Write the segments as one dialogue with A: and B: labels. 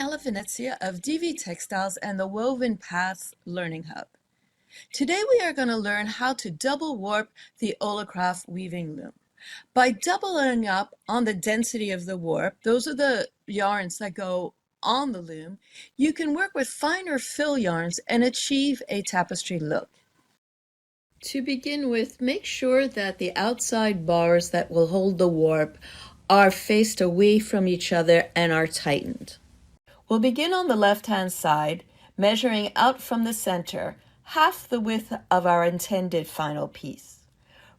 A: Ella Venezia of DV Textiles and the Woven Paths Learning Hub. Today we are going to learn how to double warp the Olikraft weaving loom. By doubling up on the density of the warp, those are the yarns that go on the loom, you can work with finer fill yarns and achieve a tapestry look. To begin with, make sure that the outside bars that will hold the warp are faced away from each other and are tightened. We'll begin on the left-hand side, measuring out from the center, half the width of our intended final piece.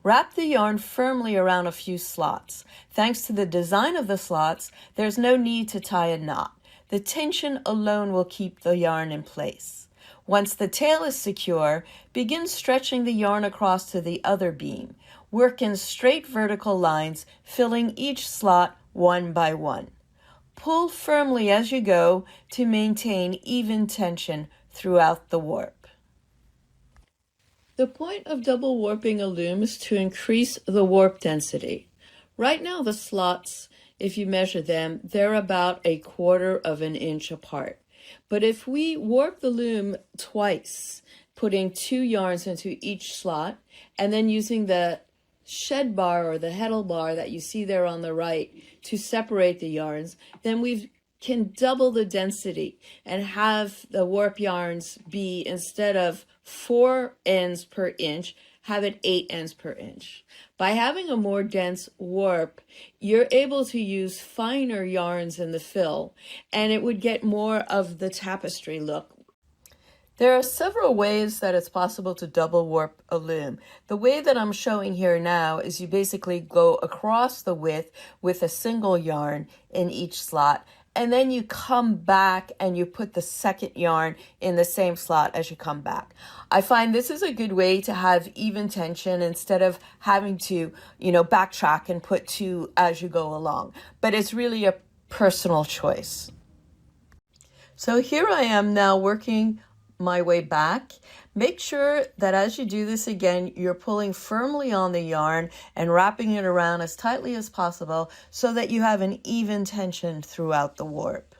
A: Wrap the yarn firmly around a few slots. Thanks to the design of the slots, there's no need to tie a knot. The tension alone will keep the yarn in place. Once the tail is secure, begin stretching the yarn across to the other beam. Work in straight vertical lines, filling each slot one by one. Pull firmly as you go to maintain even tension throughout the warp. The point of double warping a loom is to increase the warp density. Right now the slots, if you measure them, they're about 1/4 of an inch apart. But if we warp the loom twice, putting 2 yarns into each slot, and then using the shed bar or the heddle bar that you see there on the right to separate the yarns, then we can double the density and have the warp yarns be, instead of 4 ends per inch, have it 8 ends per inch. By having a more dense warp, you're able to use finer yarns in the fill, and it would get more of the tapestry look. There are several ways that it's possible to double warp a loom. The way that I'm showing here now is you basically go across the width with a single yarn in each slot, and then you come back and you put the second yarn in the same slot as you come back. I find this is a good way to have even tension instead of having to, backtrack and put 2 as you go along. But it's really a personal choice. So here I am now working my way back. Make sure that as you do this again, you're pulling firmly on the yarn and wrapping it around as tightly as possible so that you have an even tension throughout the warp.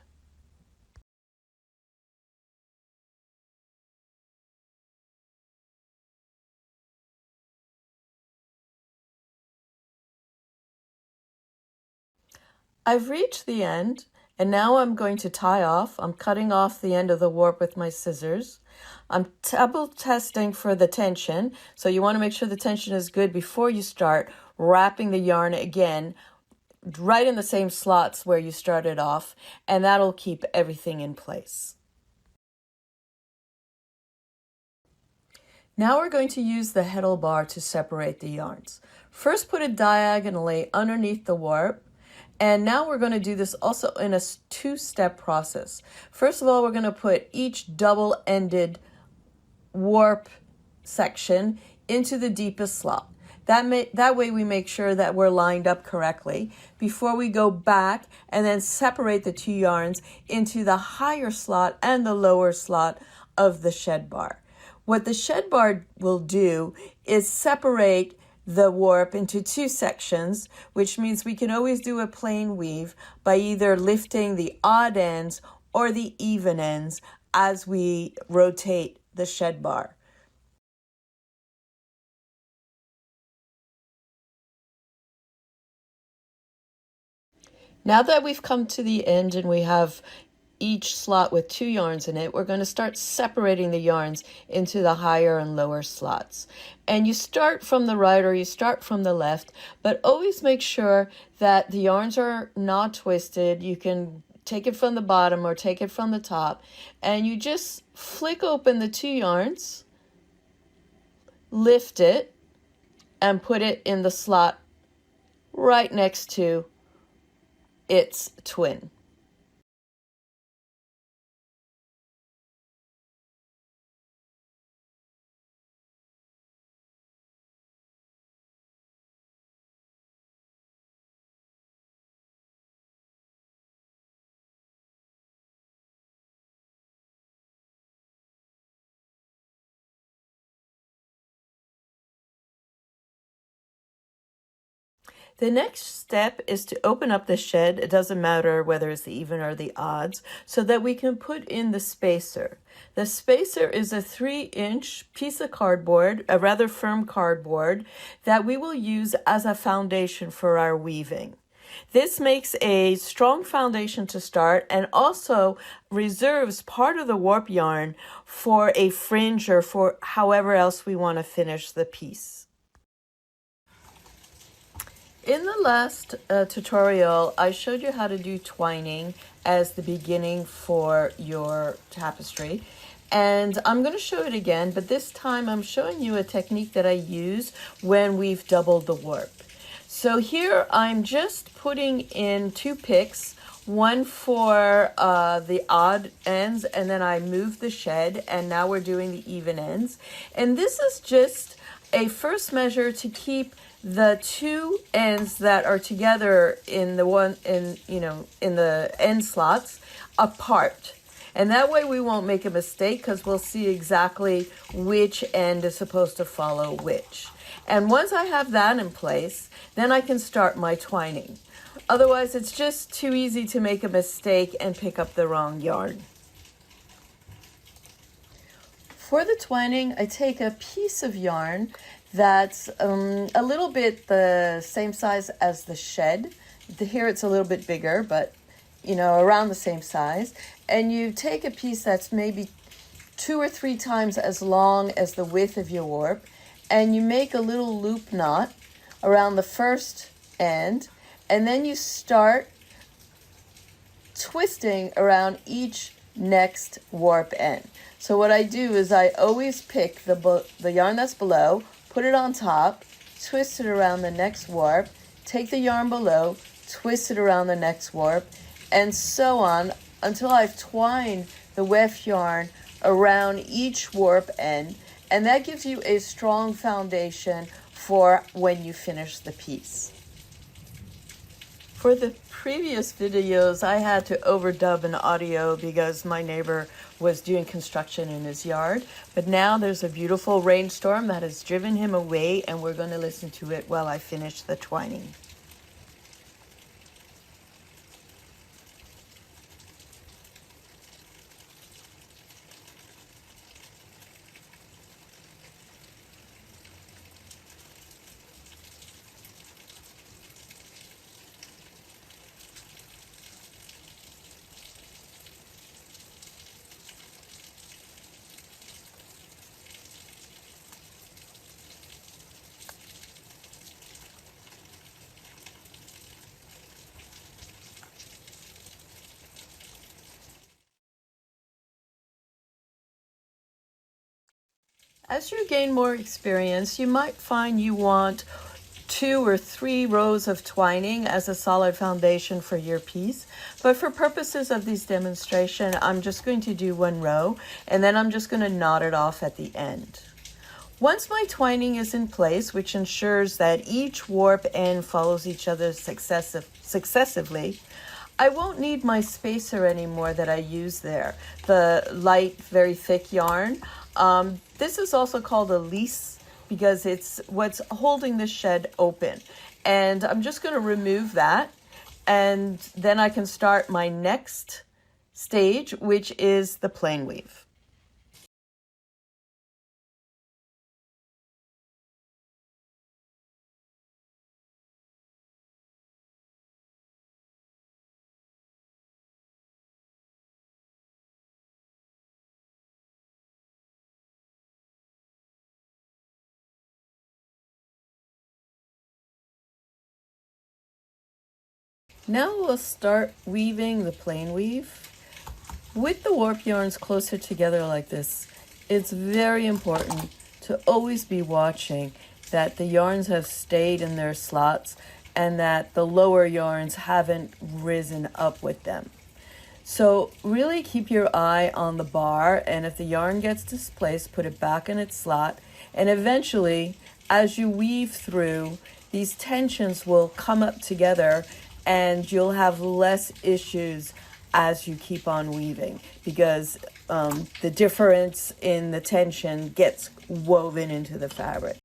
A: I've reached the end, and now I'm going to tie off. I'm cutting off the end of the warp with my scissors. I'm double testing for the tension, so you want to make sure the tension is good before you start wrapping the yarn again right in the same slots where you started off, and that'll keep everything in place. Now we're going to use the heddle bar to separate the yarns. First, put it diagonally underneath the warp. And now we're going to do this also in a 2-step process. First of all, we're going to put each double-ended warp section into the deepest slot. That way we make sure that we're lined up correctly before we go back and then separate the 2 yarns into the higher slot and the lower slot of the shed bar. What the shed bar will do is separate the warp into 2 sections, which means we can always do a plain weave by either lifting the odd ends or the even ends as we rotate the shed bar. Now that we've come to the end and we have each slot with 2 yarns in it, we're going to start separating the yarns into the higher and lower slots. And you start from the right or you start from the left, but always make sure that the yarns are not twisted. You can take it from the bottom or take it from the top, and you just flick open the 2 yarns, lift it, and put it in the slot right next to its twin. The next step is to open up the shed. It doesn't matter whether it's the even or the odds, so that we can put in the spacer. The spacer is a 3-inch piece of cardboard, a rather firm cardboard, that we will use as a foundation for our weaving. This makes a strong foundation to start and also reserves part of the warp yarn for a fringe or for however else we want to finish the piece. In the last tutorial, I showed you how to do twining as the beginning for your tapestry. And I'm going to show it again, but this time I'm showing you a technique that I use when we've doubled the warp. So here I'm just putting in 2 picks, one for the odd ends, and then I move the shed, and now we're doing the even ends. And this is just a first measure to keep the 2 ends that are together in the end slots apart. And that way we won't make a mistake, because we'll see exactly which end is supposed to follow which. And once I have that in place, then I can start my twining. Otherwise, it's just too easy to make a mistake and pick up the wrong yarn. For the twining, I take a piece of yarn that's a little bit the same size as the shed. Here it's a little bit bigger, but around the same size. And you take a piece that's maybe 2 or 3 times as long as the width of your warp, and you make a little loop knot around the first end, and then you start twisting around each next warp end. So what I do is I always pick the yarn that's below, put it on top, twist it around the next warp, take the yarn below, twist it around the next warp, and so on until I've twined the weft yarn around each warp end, and that gives you a strong foundation for when you finish the piece. For the previous videos, I had to overdub an audio because my neighbor was doing construction in his yard. But now there's a beautiful rainstorm that has driven him away, and we're going to listen to it while I finish the twining. As you gain more experience, you might find you want 2 or 3 rows of twining as a solid foundation for your piece. But for purposes of this demonstration, I'm just going to do 1 row, and then I'm just going to knot it off at the end. Once my twining is in place, which ensures that each warp end follows each other successively, I won't need my spacer anymore that I use there, the light, very thick yarn. This is also called a lease because it's what's holding the shed open. And I'm just going to remove that, and then I can start my next stage, which is the plain weave. Now we'll start weaving the plain weave. With the warp yarns closer together like this, it's very important to always be watching that the yarns have stayed in their slots and that the lower yarns haven't risen up with them. So really keep your eye on the bar, and if the yarn gets displaced, put it back in its slot, and eventually, as you weave through, these tensions will come up together and you'll have less issues as you keep on weaving, because the difference in the tension gets woven into the fabric.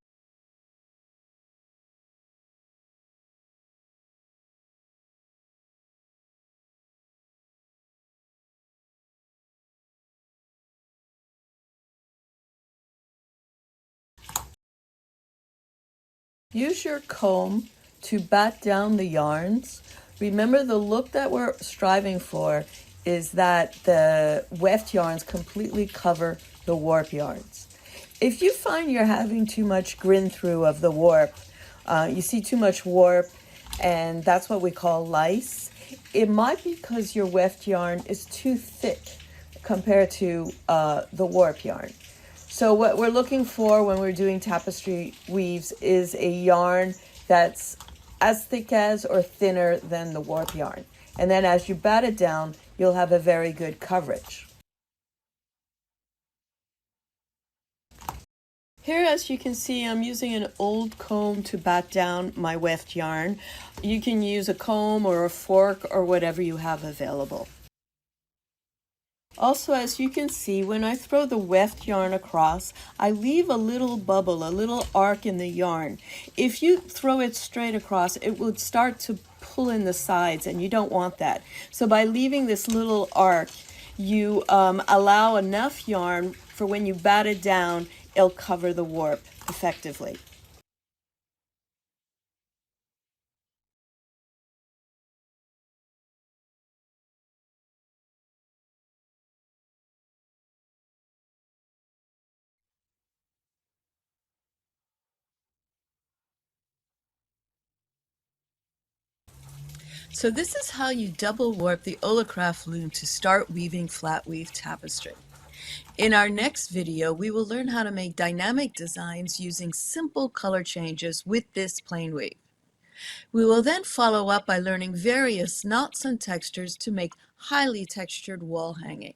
A: Use your comb to bat down the yarns. Remember, the look that we're striving for is that the weft yarns completely cover the warp yarns. If you find you're having too much grin through of the warp, you see too much warp, and that's what we call lice, it might be because your weft yarn is too thick compared to the warp yarn. So what we're looking for when we're doing tapestry weaves is a yarn that's as thick as or thinner than the warp yarn. And then as you bat it down, you'll have a very good coverage. Here, as you can see, I'm using an old comb to bat down my weft yarn. You can use a comb or a fork or whatever you have available. Also, as you can see, when I throw the weft yarn across, I leave a little bubble, a little arc in the yarn. If you throw it straight across, it would start to pull in the sides, and you don't want that. So by leaving this little arc, you allow enough yarn for when you bat it down, it'll cover the warp effectively. So this is how you double warp the Olikraft loom to start weaving flat weave tapestry. In our next video, we will learn how to make dynamic designs using simple color changes with this plain weave. We will then follow up by learning various knots and textures to make highly textured wall hanging.